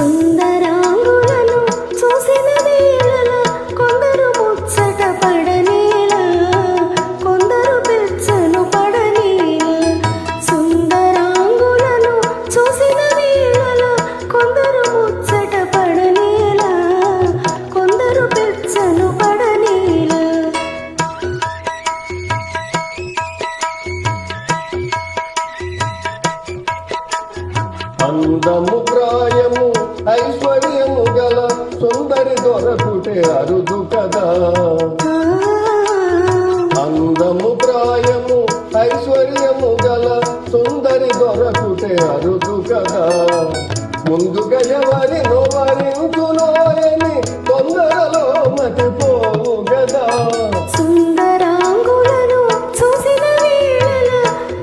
సుందరాంగులను చూసిన వేళల కొందరు ముచ్చట పడనేలా, కొందరు పెచ్చను పడనేలా. సుందరాంగులను చూసిన వేళల కొందరు ముచ్చట పడనేలా, కొందరు పెచ్చను పడనేలా. అందము ప్రాయము ఐశ్వర్యము గల సుందరి దొరకుటే అరుదు కదా. అందము ప్రాయము ఐశ్వర్యము గల సుందరి దొరకుటే అరుదు కదా. ముందుగా ఎవరినో వరించునోయని తొందరలో మతిపోవు కదా. సుందరాంగులను చూసిన వేళల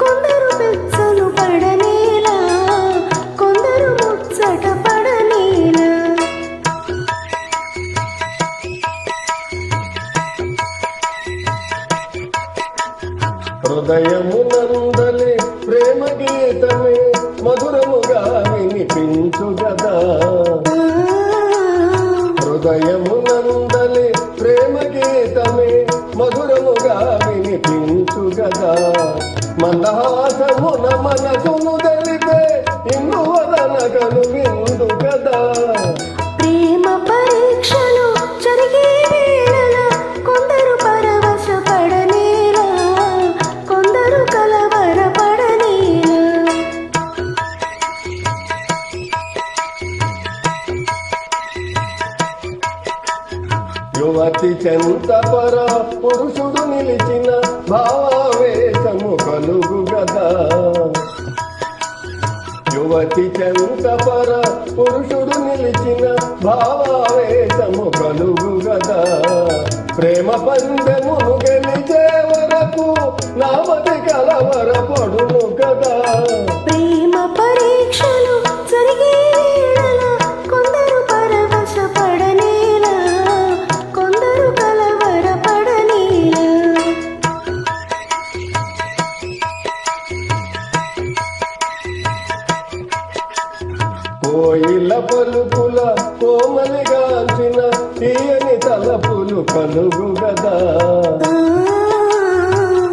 కొందరు పెచ్చను పడనేలా, కొందరు ముచ్చట పడనేలా. హృదయమునందలి ప్రేమ గీతమే మధురముగా వినిపించు గదా. హృదయమునందలి ప్రేమ గీతమే మధురముగా వినిపించు గదా. మందహాసమున మనసును తెలిపే ఇన్ను వదనగను విందు కదా. ప్రేమ పరీక్షలు జరిగే వేళల కొందరు పరవశ పడనేలా, కొందరు కలవర పడనేలా. యువతి చెంతపర పురుషుడు నిలిచిన భావావేశము కలుగు గదా. యువతి చెంతపర పురుషుడు నిలిచిన భావావేశము కలుగు గదా. ప్రేమ పందెమును గెలిచే వరకు నామతి కలవర పడును కదా. ప్రేమ పరీక్షలు జరిగే వేళల కొందరు పరవశ పడనేలా, కొందరు కలవర పడనేలా. కోయిల పలుకుల కోమలిగాంచిన తీయని తలపులు కలుగు గదా.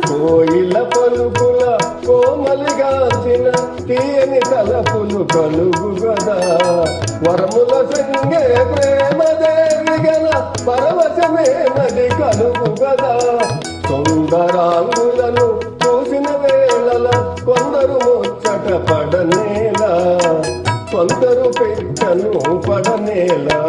కోయిల పలుకుల కోమలిగాంచిన తీయని తలపులు కలుగు గదా. వరముల సంగే ప్రేమ దేవి గల పరవశమే మది కలుగు గదా. సుందరాంగులను చూసిన వేళల కొందరు ముచ్చట పడనేలా, కొందరు పెచ్చను పడనేలా.